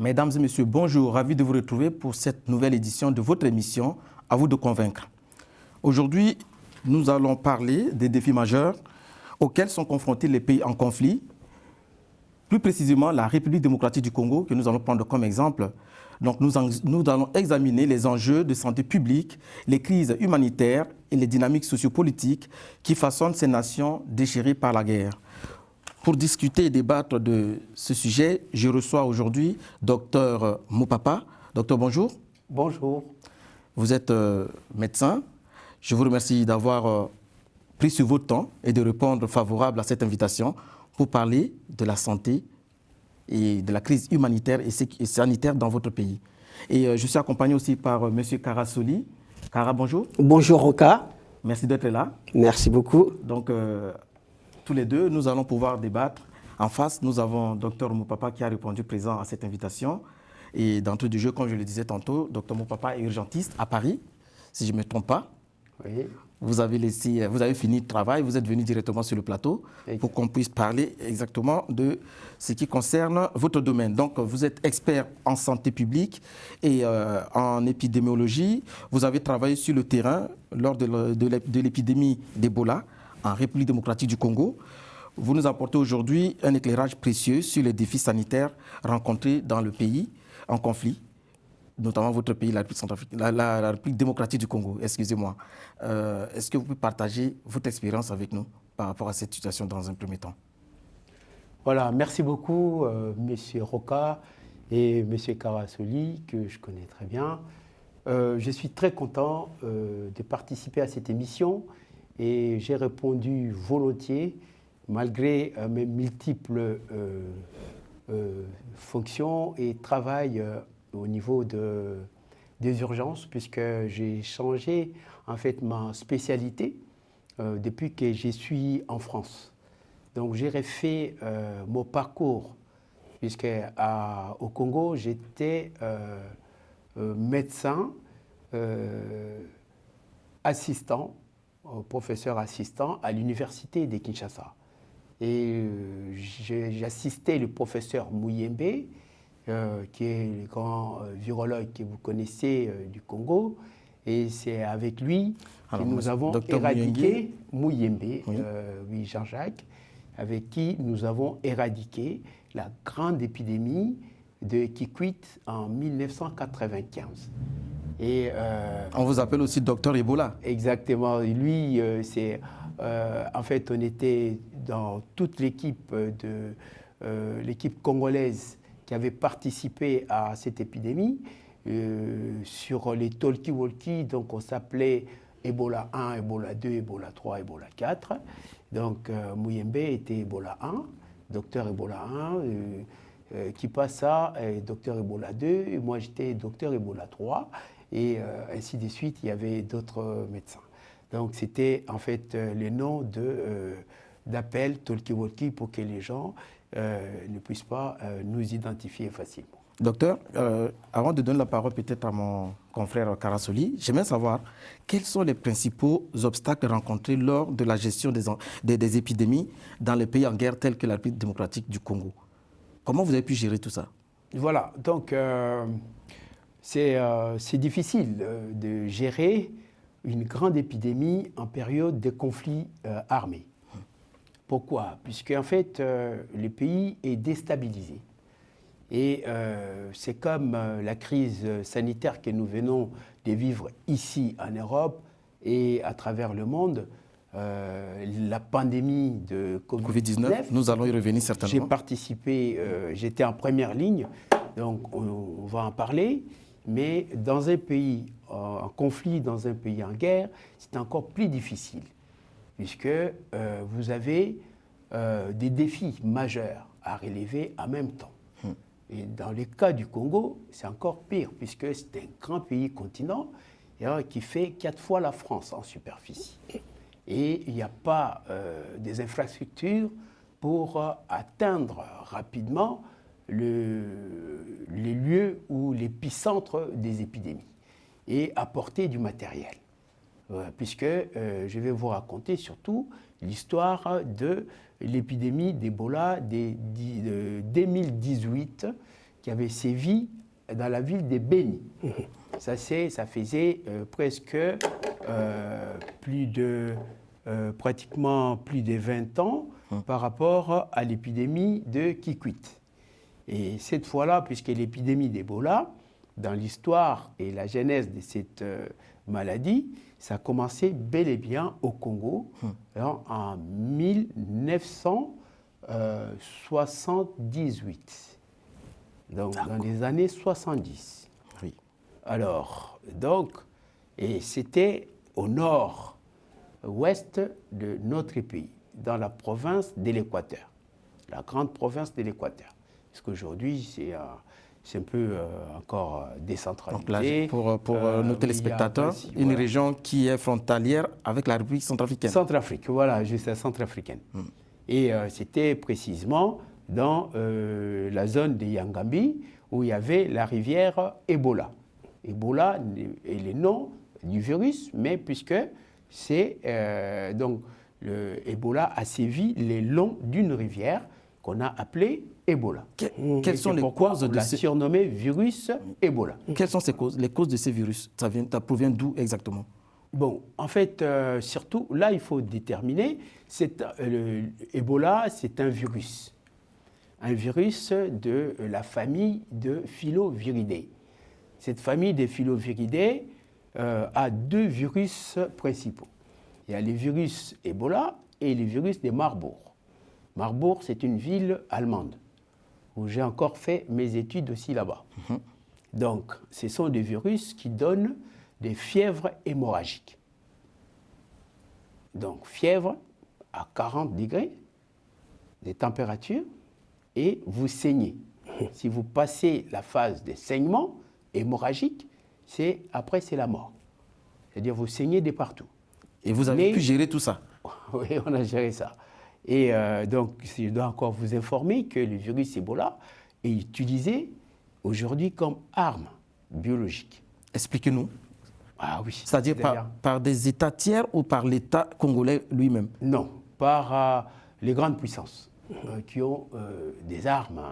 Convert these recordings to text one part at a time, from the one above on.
Mesdames et messieurs, bonjour, ravi de vous retrouver pour cette nouvelle édition de votre émission « À vous de convaincre ». Aujourd'hui, nous allons parler des défis majeurs auxquels sont confrontés les pays en conflit, plus précisément la République démocratique du Congo, que nous allons prendre comme exemple. Donc nous allons examiner les enjeux de santé publique, les crises humanitaires et les dynamiques sociopolitiques qui façonnent ces nations déchirées par la guerre. Pour discuter et débattre de ce sujet, je reçois aujourd'hui Dr Mopapa. Docteur, bonjour. Bonjour. Vous êtes médecin. Je vous remercie d'avoir pris sur votre temps et de répondre favorable à cette invitation pour parler de la santé et de la crise humanitaire et sanitaire dans votre pays. Et je suis accompagné aussi par M. Karasoli. Kara, bonjour. Bonjour Roka. Merci d'être là. Merci beaucoup. Donc, tous les deux, nous allons pouvoir débattre. En face, nous avons Dr Mopapa qui a répondu présent à cette invitation. Et d'entrée du jeu, comme je le disais tantôt, Dr Mopapa est urgentiste à Paris, si je ne me trompe pas. Oui. Vous avez fini le travail, vous êtes venu directement sur le plateau pour qu'on puisse parler exactement de ce qui concerne votre domaine. Donc, vous êtes expert en santé publique et en épidémiologie. Vous avez travaillé sur le terrain lors de l'épidémie d'Ebola en République démocratique du Congo. Vous nous apportez aujourd'hui un éclairage précieux sur les défis sanitaires rencontrés dans le pays en conflit, notamment votre pays, la République démocratique du Congo, excusez-moi. Est-ce que vous pouvez partager votre expérience avec nous par rapport à cette situation dans un premier temps? Voilà, merci beaucoup, Monsieur Roka et Monsieur Karasoli, que je connais très bien. Je suis très content de participer à cette émission et j'ai répondu volontiers, malgré mes multiples fonctions et travail au niveau des urgences, puisque j'ai changé en fait ma spécialité depuis que je suis en France. Donc j'ai refait mon parcours, puisque au Congo, j'étais médecin assistant, professeur assistant à l'université de Kinshasa. Et j'assistais le professeur Muyembe, qui est le grand virologue que vous connaissez du Congo. Et c'est avec lui que nous avons éradiqué Muyembe, oui, Jean-Jacques, avec qui nous avons éradiqué la grande épidémie de Kikwit en 1995. Et, on vous appelle aussi docteur Ebola. Exactement. Lui, en fait, on était dans toute l'équipe l'équipe congolaise qui avait participé à cette épidémie. Sur les talkie-walkie, donc on s'appelait Ebola 1, Ebola 2, Ebola 3, Ebola 4. Donc Muyembe était Ebola 1, docteur Ebola 1, qui passa docteur Ebola 2, et moi j'étais docteur Ebola 3, et ainsi de suite, il y avait d'autres médecins. Donc c'était en fait les noms d'appel talkie-walkie pour que les gens ne puissent pas nous identifier facilement. Docteur, avant de donner la parole peut-être à mon confrère Karasoli, j'aimerais savoir quels sont les principaux obstacles rencontrés lors de la gestion des épidémies dans les pays en guerre tels que la République démocratique du Congo. Comment vous avez pu gérer tout ça? Voilà, donc c'est difficile de gérer une grande épidémie en période de conflit armé. Pourquoi? Puisque en fait, le pays est déstabilisé. Et c'est comme la crise sanitaire que nous venons de vivre ici en Europe et à travers le monde, la pandémie de Covid-19. Nous allons y revenir certainement. J'ai participé, j'étais en première ligne, donc on va en parler. Mais dans un pays en conflit, dans un pays en guerre, c'est encore plus difficile, puisque vous avez des défis majeurs à relever en même temps. Et dans le cas du Congo, c'est encore pire, puisque c'est un grand pays continent qui fait 4 fois la France en superficie. Et il n'y a pas des infrastructures pour atteindre rapidement les lieux ou l'épicentre des épidémies et apporter du matériel. Puisque je vais vous raconter surtout l'histoire de l'épidémie d'Ebola de 2018 qui avait sévi dans la ville de Beni. Ça faisait presque pratiquement plus de 20 ans par rapport à l'épidémie de Kikwit. Et cette fois-là, puisque l'épidémie d'Ebola, dans l'histoire et la genèse de cette maladie, ça a commencé bel et bien au Congo en 1978. Donc, dans les années 70. Oui. Alors, donc, et c'était au nord-ouest de notre pays, dans la province de l'Équateur, la grande province de l'Équateur. Parce qu'aujourd'hui, c'est un peu encore décentralisé. Donc là, pour nos téléspectateurs, une région qui est frontalière avec la République centrafricaine. Centrafrique, voilà, juste la centrafricaine. Et c'était précisément dans la zone de Yangambi, où il y avait la rivière Ebola. Ebola est le nom du virus, mais puisque c'est donc le Ebola a sévi le long d'une rivière qu'on a appelée Ebola. Quelles sont les causes de ce surnommé virus Ebola? Quelles sont ces causes? Les causes de ces virus, ça provient d'où exactement? Bon, en fait, surtout, là, il faut déterminer, Ebola, c'est un virus de la famille de Filoviridae. Cette famille des Filoviridae a deux virus principaux. Il y a les virus Ebola et les virus de Marbourg. Marbourg, c'est une ville allemande où j'ai encore fait mes études aussi là-bas. Donc, ce sont des virus qui donnent des fièvres hémorragiques. Donc, fièvre à 40 degrés, des températures, et vous saignez. Si vous passez la phase de saignement hémorragique, après c'est la mort. C'est-à-dire vous saignez de partout. Et vous avez pu gérer tout ça? Oui, on a géré ça. Et donc, je dois encore vous informer que le virus Ebola est utilisé aujourd'hui comme arme biologique. Expliquez-nous. Ah oui. C'est-à-dire par des États tiers ou par l'État congolais lui-même? Non, par les grandes puissances qui ont des armes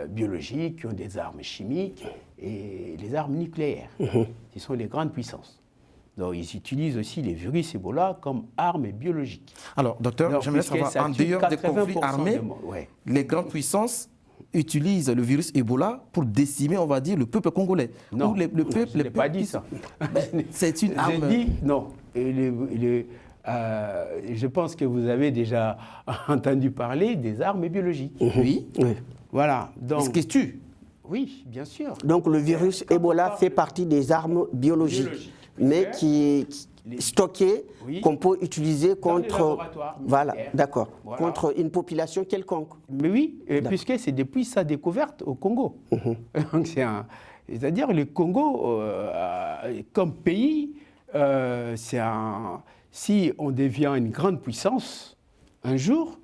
biologiques, qui ont des armes chimiques et les armes nucléaires. Ce sont les grandes puissances. Donc, ils utilisent aussi les virus Ebola comme armes biologiques. Alors, docteur, j'aimerais savoir, en dehors des conflits armés, les grandes puissances utilisent le virus Ebola pour décimer, on va dire, le peuple congolais. Non, le peuple, je n'ai pas dit ça. C'est une arme... J'ai dit non. Je pense que vous avez déjà entendu parler des armes biologiques. Oui. Voilà. Est-ce que tu... Oui, bien sûr. Donc le virus Ebola fait partie des armes biologiques. Mais qui est stocké, qu'on peut utiliser contre, voilà, d'accord, contre une population quelconque. Mais oui, puisque c'est depuis sa découverte au Congo. Donc c'est-à-dire le Congo, comme pays, si on devient une grande puissance un jour,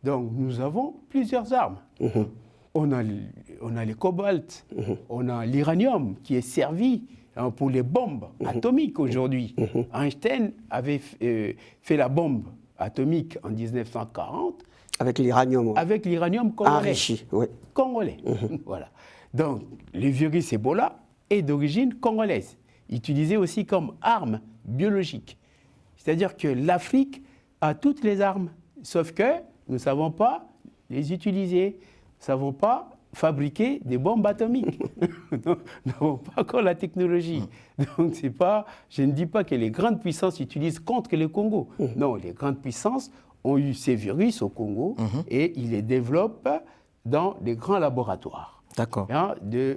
donc nous avons plusieurs armes. On a le cobalt, on a l'uranium qui est servi pour les bombes atomiques aujourd'hui. Einstein avait fait la bombe atomique en 1940. Avec l'uranium. Avec l'uranium congolais. Enrichi, oui. Congolais. Voilà. Donc, le virus Ebola est d'origine congolaise, utilisé aussi comme arme biologique. C'est-à-dire que l'Afrique a toutes les armes, sauf que nous ne savons pas les utiliser, nous ne savons pas fabriquer des bombes atomiques. Nous n'avons pas encore la technologie. Donc, je ne dis pas que les grandes puissances utilisent contre le Congo. Non, les grandes puissances ont eu ces virus au Congo et ils les développent dans des grands laboratoires. D'accord.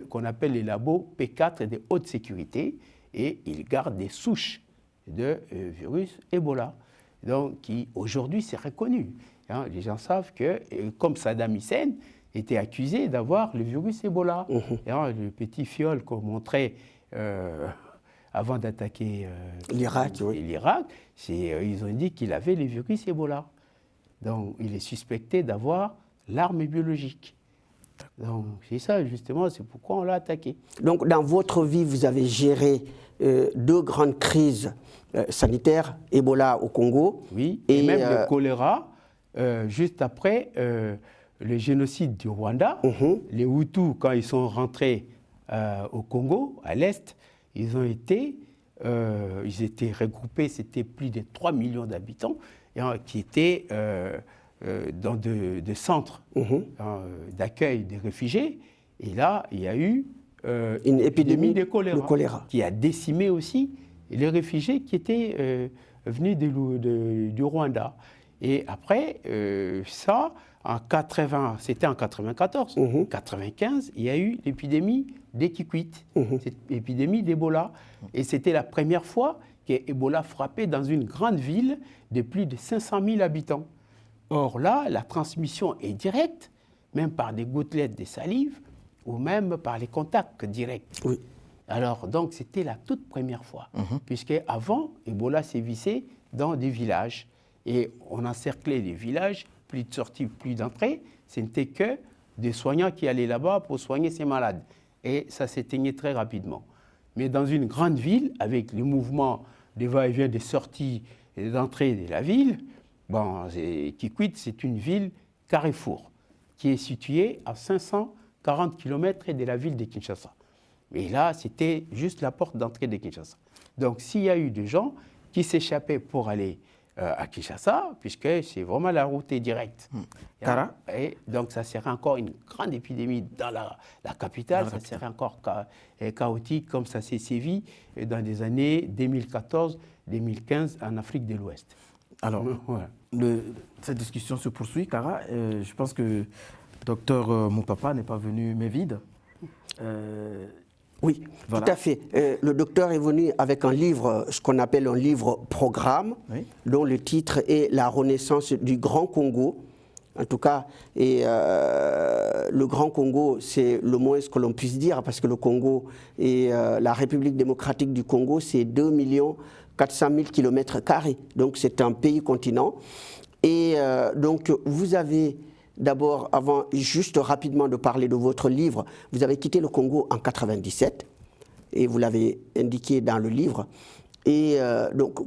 Qu'on appelle les labos P4 de haute sécurité, et ils gardent des souches de virus Ebola, donc qui aujourd'hui c'est reconnu. Les gens savent que, comme Saddam Hussein était accusé d'avoir le virus Ebola. Le petit fiole qu'on montrait avant d'attaquer l'Irak, ils ont dit qu'il avait le virus Ebola. Donc il est suspecté d'avoir l'arme biologique. Donc c'est ça justement, c'est pourquoi on l'a attaqué. Donc dans votre vie, vous avez géré deux grandes crises sanitaires, Ebola au Congo. Oui, et même le choléra, juste après le génocide du Rwanda. Les Hutus, quand ils sont rentrés au Congo, à l'Est, ils étaient regroupés, c'était plus de 3 millions d'habitants, qui étaient dans de centres d'accueil des réfugiés. Et là, il y a eu une épidémie de choléra qui a décimé aussi les réfugiés qui étaient venus du Rwanda. Et après, ça, c'était en 94, 95, il y a eu l'épidémie d'Ekikwit, cette épidémie d'Ebola. Et c'était la première fois qu'Ebola frappait dans une grande ville de plus de 500 000 habitants. Or là, la transmission est directe, même par des gouttelettes de salive, ou même par les contacts directs. Oui. Alors, donc, c'était la toute première fois, puisque avant, Ebola sévissait dans des villages. Et on encerclait les villages, plus de sorties, plus d'entrées. Ce n'était que des soignants qui allaient là-bas pour soigner ces malades. Et ça s'éteignait très rapidement. Mais dans une grande ville, avec le mouvement des va-et-vient des sorties et des entrées de la ville, Kikwit, c'est une ville carrefour qui est située à 540 km de la ville de Kinshasa. Et là, c'était juste la porte d'entrée de Kinshasa. Donc, s'il y a eu des gens qui s'échappaient pour aller à Kinshasa, puisque c'est vraiment la route est directe. Et donc, ça serait encore une grande épidémie dans la capitale, ça serait encore chaotique, comme ça s'est sévi dans les années 2014-2015 en Afrique de l'Ouest. Alors, cette discussion se poursuit, Kara. Je pense que Dr Moupapa n'est pas venu mais vide. Oui, voilà. Tout à fait. Le docteur est venu avec un livre, ce qu'on appelle un livre-programme, dont le titre est « La renaissance du Grand Congo ». En tout cas, le Grand Congo, c'est le moins ce que l'on puisse dire, parce que le Congo et la République démocratique du Congo, c'est 2 400 000 km². Donc, c'est un pays-continent. Et donc, vous avez... D'abord, avant juste rapidement de parler de votre livre, vous avez quitté le Congo en 1997, et vous l'avez indiqué dans le livre. Et donc,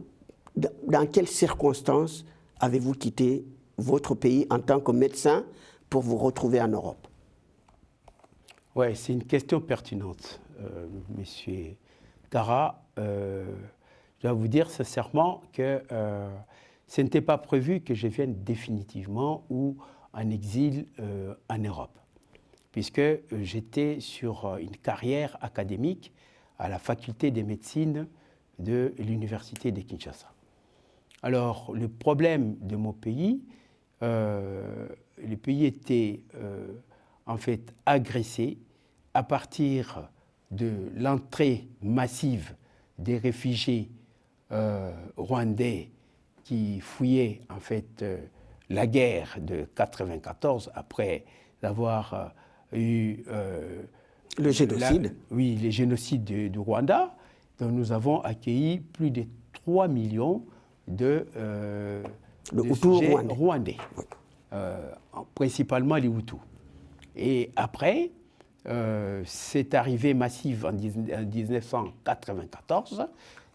dans quelles circonstances avez-vous quitté votre pays en tant que médecin pour vous retrouver en Europe? Oui, c'est une question pertinente, monsieur Kara. Je dois vous dire sincèrement que ce n'était pas prévu que je vienne définitivement ou en exil en Europe, puisque j'étais sur une carrière académique à la faculté des médecines de l'université de Kinshasa. Alors, le problème de mon pays, le pays était en fait agressé à partir de l'entrée massive des réfugiés rwandais qui fouillaient en fait la guerre de 1994, après avoir eu... le génocide. Les génocides du Rwanda, dont nous avons accueilli plus de 3 millions de sujets rwandais, principalement les Hutus. Et après, cette arrivée massive en 1994,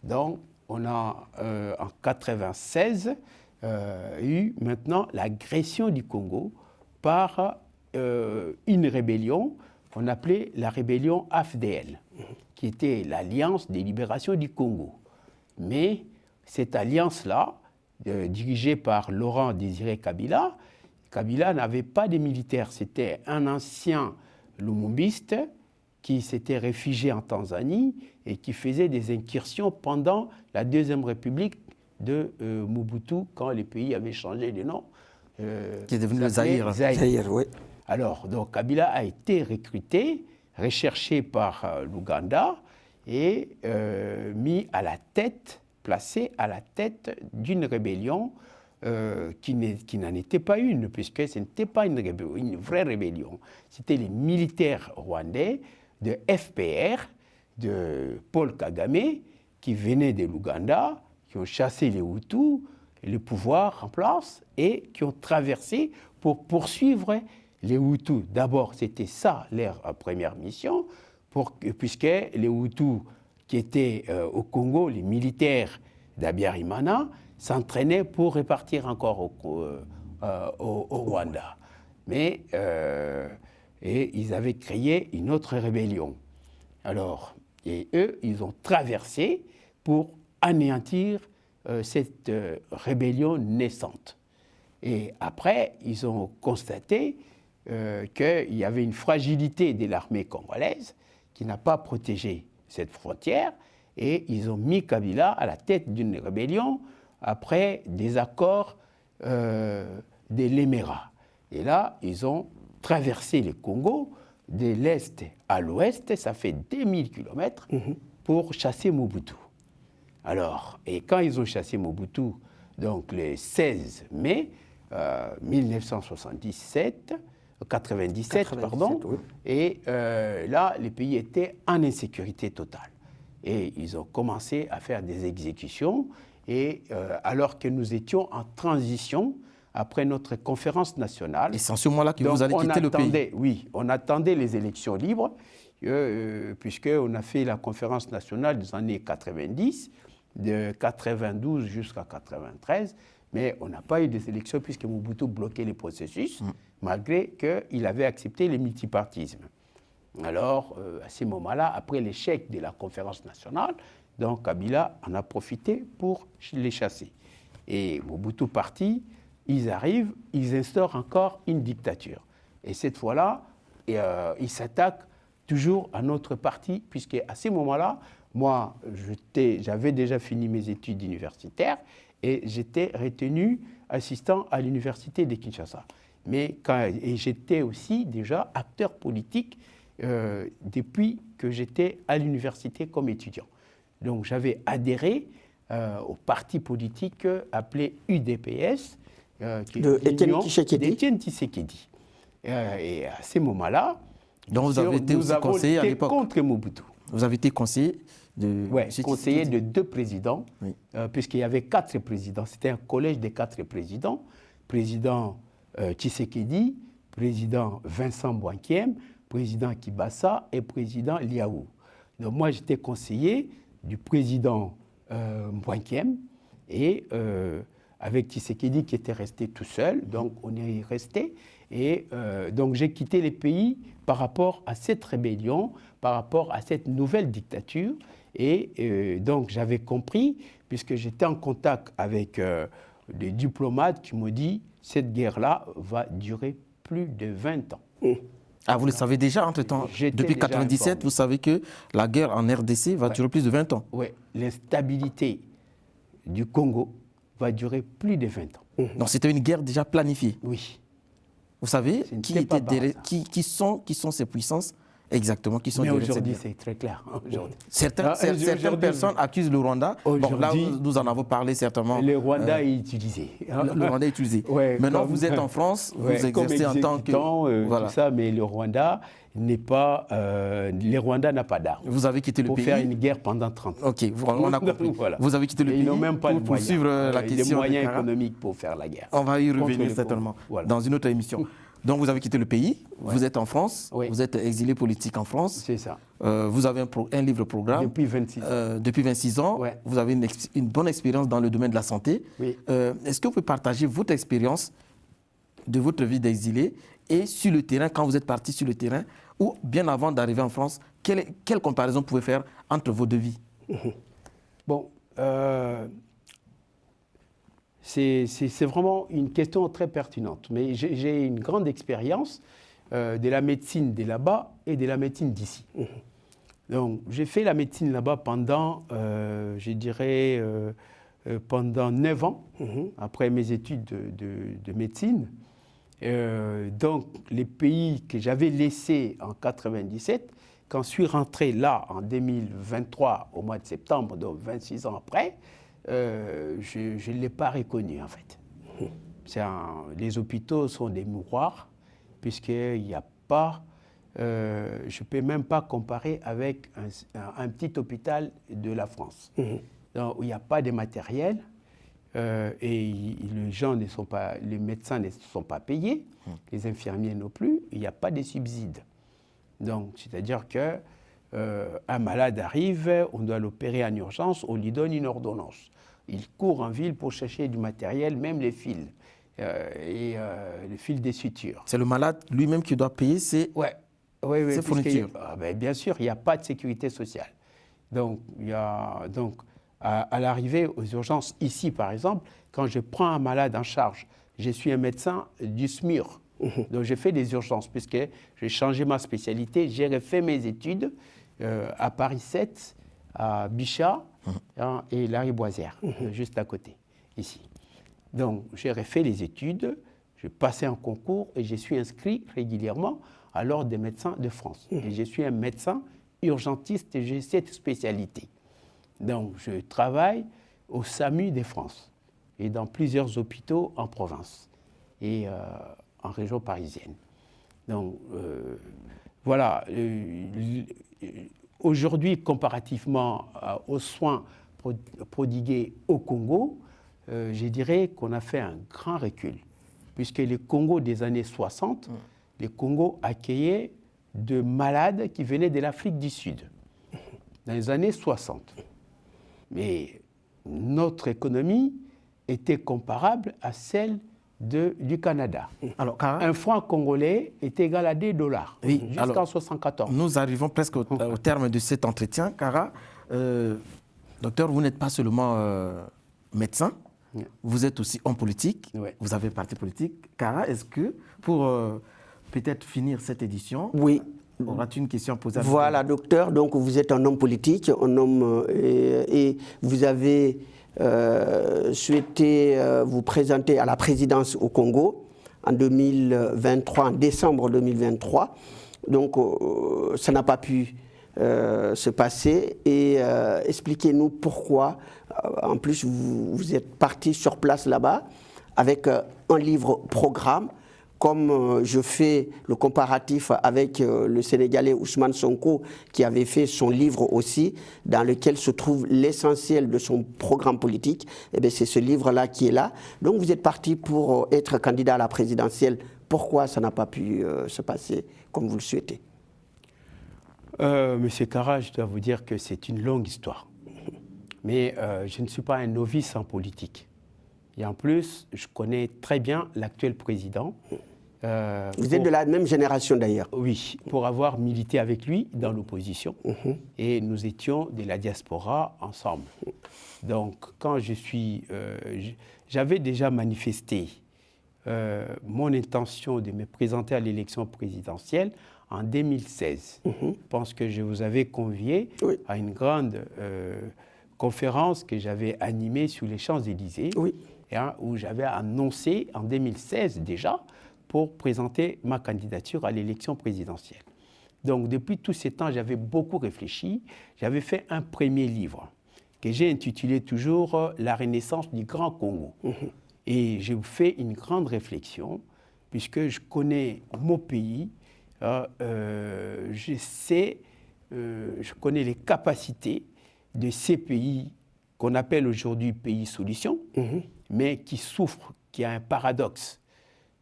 donc on a en 1996 eu maintenant l'agression du Congo par une rébellion qu'on appelait la rébellion AFDL, qui était l'Alliance des libérations du Congo. Mais cette alliance-là, dirigée par Laurent Désiré Kabila, Kabila n'avait pas de militaires. C'était un ancien lumumbiste qui s'était réfugié en Tanzanie et qui faisait des incursions pendant la Deuxième République de Mobutu, quand les pays avaient changé de nom. Qui est devenu le Zaïre. Zaïre, oui. Alors, donc Kabila a été recruté, recherché par l'Ouganda et placé à la tête d'une rébellion qui n'en était pas une, puisque ce n'était pas une vraie rébellion. C'était les militaires rwandais de FPR, de Paul Kagame, qui venaient de l'Ouganda, qui ont chassé les Hutus, le pouvoir en place, et qui ont traversé pour poursuivre les Hutus. D'abord, c'était ça leur première mission, puisque les Hutus qui étaient au Congo, les militaires d'Abiyarimana, s'entraînaient pour repartir encore au Rwanda. Mais et ils avaient créé une autre rébellion. Alors, et eux, ils ont traversé pour anéantir cette rébellion naissante. Et après, ils ont constaté qu'il y avait une fragilité de l'armée congolaise qui n'a pas protégé cette frontière, et ils ont mis Kabila à la tête d'une rébellion après des accords de l'Éméra. Et là, ils ont traversé le Congo de l'est à l'ouest, ça fait 2000 km, pour chasser Mobutu. Alors, et quand ils ont chassé Mobutu, donc le 16 mai 1997, pardon, oui. Et là, le pays était en insécurité totale. Et ils ont commencé à faire des exécutions, et alors que nous étions en transition après notre conférence nationale. Et c'est en ce moment-là que vous allez quitter le pays. Oui, on attendait les élections libres, puisqu'on a fait la conférence nationale des années 90, de 92 jusqu'à 93, mais on n'a pas eu des élections puisque Mobutu bloquait les processus, malgré qu'il avait accepté le multipartisme. Alors, à ce moment-là, après l'échec de la conférence nationale, donc Kabila en a profité pour les chasser. Et Mobutu parti, ils arrivent, ils instaurent encore une dictature. Et cette fois-là, ils s'attaquent toujours à notre parti, puisque à ce moment-là, moi, j'avais déjà fini mes études universitaires et j'étais retenu assistant à l'université de Kinshasa. Mais et j'étais aussi déjà acteur politique depuis que j'étais à l'université comme étudiant. Donc j'avais adhéré au parti politique appelé UDPS, d'Étienne Tshisekedi. Et à ce moment-là, donc vous avez été aussi conseiller à l'époque contre Mobutu. Vous avez été conseiller de... Oui, conseiller de 2 présidents, oui. Puisqu'il y avait 4 présidents. C'était un collège de 4 présidents. Président Tshisekedi, président Vincent Boinkiem, président Kibasa et président Liaou. Donc moi, j'étais conseiller du président Boinkiem et avec Tshisekedi qui était resté tout seul. Donc on est resté. Et donc j'ai quitté les pays par rapport à cette rébellion, par rapport à cette nouvelle dictature. Et donc j'avais compris, puisque j'étais en contact avec des diplomates qui m'ont dit « cette guerre-là va durer plus de 20 ans ». Ah, vous le savez déjà entre-temps. Depuis 1997, vous savez que la guerre en RDC va durer plus de 20 ans. Oui, l'instabilité du Congo va durer plus de 20 ans. Donc c'était une guerre déjà planifiée. Oui. Vous savez qui sont ces puissances exactement qui sont. Mais aujourd'hui, c'est très clair. Certaines personnes accusent le Rwanda. Bon, là, nous en avons parlé certainement. Le Rwanda est utilisé. Le Rwanda est utilisé. Ouais, maintenant, vous êtes en France, vous exercez en tant que... voilà. Tout ça, mais le Rwanda n'est pas... le Rwanda n'a pas d'armes. Vous avez quitté le pays. Pour faire une guerre pendant 30 ans. OK, on a compris. Voilà. Vous avez quitté le pays. Ils n'ont même pas pour poursuivre la question. Les moyens économiques pour faire la guerre. On va y revenir certainement dans une autre émission. Donc vous avez quitté le pays, vous êtes en France, vous êtes exilé politique en France. C'est ça. Vous avez un livre-programme. Depuis 26 ans. Depuis 26 ans, vous avez une bonne expérience dans le domaine de la santé. Oui. Est-ce que vous pouvez partager votre expérience de votre vie d'exilé et sur le terrain, quand vous êtes parti sur le terrain, ou bien avant d'arriver en France, quelle comparaison vous pouvez faire entre vos deux vies? Bon, c'est vraiment une question très pertinente. Mais j'ai une grande expérience de la médecine de là-bas et de la médecine d'ici. Donc, j'ai fait la médecine là-bas pendant, je dirais, pendant 9 ans, après mes études de médecine. Donc, les pays que j'avais laissés en 1997, quand je suis rentré là en 2023, au mois de septembre, donc 26 ans après, je ne l'ai pas reconnu en fait. Les hôpitaux sont des mouroirs, puisqu'il n'y a pas, je ne peux même pas comparer avec un petit hôpital de la France. Donc, où il n'y a pas de matériel et les médecins ne sont pas payés, les infirmiers non plus, il n'y a pas de subsides. Donc, c'est-à-dire que un malade arrive, on doit l'opérer en urgence, on lui donne une ordonnance. Il court en ville pour chercher du matériel, même les fils. le fil des sutures. C'est le malade lui-même qui doit payer ses fournitures. Bien sûr, il n'y a pas de sécurité sociale. Donc, à l'arrivée aux urgences, ici par exemple, quand je prends un malade en charge, je suis un médecin du SMUR. Donc, j'ai fait des urgences puisque j'ai changé ma spécialité. J'ai refait mes études à Paris 7, à Bichat et Lariboisière, juste à côté, ici. Donc, j'ai refait les études, j'ai passé un concours et je suis inscrit régulièrement à l'Ordre des médecins de France. Et je suis un médecin urgentiste et j'ai cette spécialité. Donc, je travaille au SAMU de France et dans plusieurs hôpitaux en province et en région parisienne. Donc, voilà. Aujourd'hui, comparativement aux soins prodigués au Congo, je dirais qu'on a fait un grand recul, puisque le Congo des années 60, le Congo accueillait de malades qui venaient de l'Afrique du Sud, dans les années 60. Mais notre économie était comparable à celle du Canada. Alors, Kara, un franc congolais est égal à $2, jusqu'en 1974. Nous arrivons presque au terme de cet entretien. Kara, docteur, vous n'êtes pas seulement médecin, vous êtes aussi homme politique, vous avez parti politique. Kara, est-ce que, pour peut-être finir cette édition, auras-tu une question à poser à Voilà, docteur, donc vous êtes un homme politique, un homme, et vous avez souhaité vous présenter à la présidence au Congo en 2023, en décembre 2023. Donc, ça n'a pas pu se passer. Et expliquez-nous pourquoi, en plus, vous êtes parti sur place là-bas avec un livre-programme. Comme je fais le comparatif avec le Sénégalais Ousmane Sonko, qui avait fait son livre aussi, dans lequel se trouve l'essentiel de son programme politique, et bien c'est ce livre-là qui est là. Donc vous êtes parti pour être candidat à la présidentielle. Pourquoi ça n'a pas pu se passer comme vous le souhaitez? Monsieur Kara, je dois vous dire que c'est une longue histoire. Mais je ne suis pas un novice en politique. Et en plus, je connais très bien l'actuel président. Vous êtes de la même génération d'ailleurs. Oui, pour avoir milité avec lui dans l'opposition. Et nous étions de la diaspora ensemble. Donc, quand j'avais déjà manifesté mon intention de me présenter à l'élection présidentielle en 2016. Je pense que je vous avais convié à une grande conférence que j'avais animée sur les Champs-Élysées, où j'avais annoncé en 2016 déjà pour présenter ma candidature à l'élection présidentielle. Donc, depuis tous ces temps, j'avais beaucoup réfléchi. J'avais fait un premier livre que j'ai intitulé toujours « La Renaissance du Grand Congo ». Et j'ai fait une grande réflexion, puisque je connais mon pays, je connais les capacités de ces pays qu'on appelle aujourd'hui pays solutions, mais qui souffrent, qui a un paradoxe.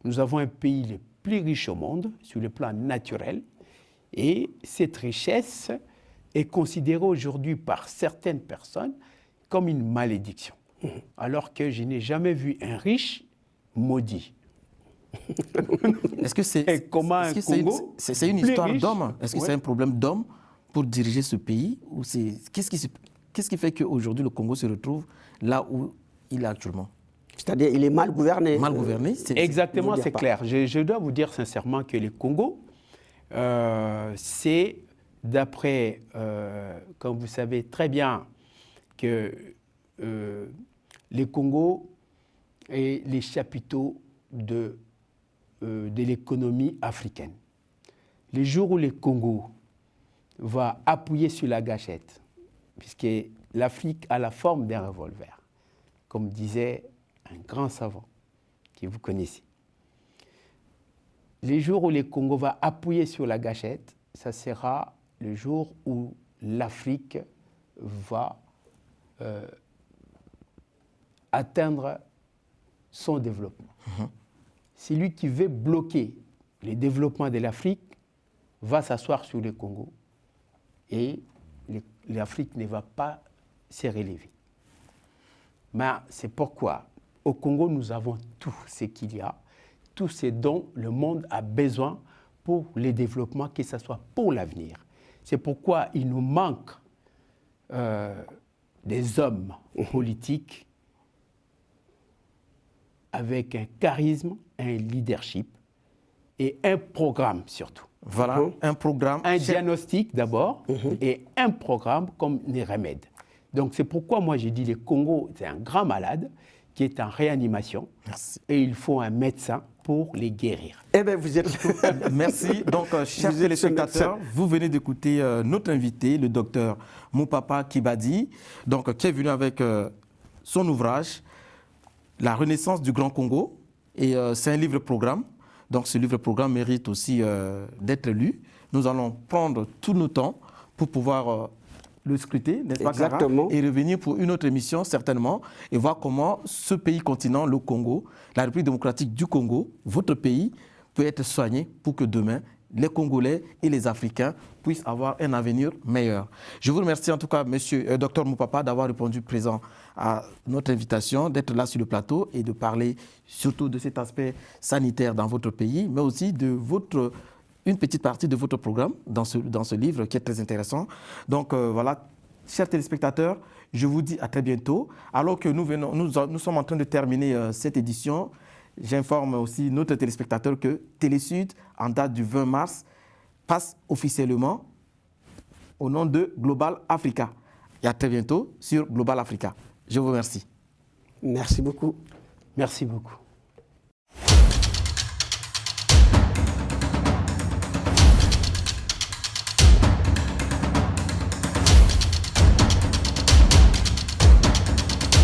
Nous avons un pays le plus riche au monde sur le plan naturel et cette richesse est considérée aujourd'hui par certaines personnes comme une malédiction, alors que je n'ai jamais vu un riche maudit. Est-ce que c'est une histoire d'homme? Est-ce que c'est un problème d'homme pour diriger ce pays? Qu'est-ce qui fait qu'aujourd'hui le Congo se retrouve là où il est actuellement? C'est-à-dire qu'il est mal gouverné. Mal gouverné, exactement, c'est clair. Je dois vous dire sincèrement que le Congo, c'est d'après, comme vous savez très bien, que le Congo est les chapiteaux de l'économie africaine. Les jours où le Congo va appuyer sur la gâchette, puisque l'Afrique a la forme d'un revolver, comme disait un grand savant que vous connaissez. Les jours où le Congo va appuyer sur la gâchette, ça sera le jour où l'Afrique va atteindre son développement. Celui qui veut bloquer le développement de l'Afrique va s'asseoir sur le Congo et l'Afrique ne va pas se relever. Mais c'est pourquoi Au Congo, nous avons tout ce qu'il y a, tout ce dont le monde a besoin pour le développement, que ce soit pour l'avenir. C'est pourquoi il nous manque des hommes politiques avec un charisme, un leadership et un programme surtout. Voilà, un programme. Un diagnostic d'abord et un programme comme les remèdes. Donc c'est pourquoi moi j'ai dit le Congo, c'est un grand malade qui est en réanimation. Merci. Et il faut un médecin pour les guérir. Eh bien, vous êtes... Merci. Donc, chers téléspectateurs, vous venez d'écouter notre invité, le docteur Moupapa Kibadi, donc, qui est venu avec son ouvrage « La Renaissance du Grand Congo ». Et c'est un livre-programme. Donc, ce livre-programme mérite aussi d'être lu. Nous allons prendre tout notre temps pour pouvoir le scruter, n'est-ce pas, Exactement. Kara, et revenir pour une autre émission, certainement, et voir comment ce pays-continent, le Congo, la République démocratique du Congo, votre pays, peut être soigné pour que demain, les Congolais et les Africains puissent avoir un avenir meilleur. Je vous remercie en tout cas, monsieur Dr Moupapa, d'avoir répondu présent à notre invitation, d'être là sur le plateau et de parler surtout de cet aspect sanitaire dans votre pays, mais aussi de une petite partie de votre programme dans ce livre qui est très intéressant. Donc voilà, chers téléspectateurs, je vous dis à très bientôt. Alors que nous sommes en train de terminer cette édition, j'informe aussi notre téléspectateurs que Télésud, en date du 20 mars, passe officiellement au nom de Global Africa. Et à très bientôt sur Global Africa. Je vous remercie. Merci beaucoup. Merci beaucoup.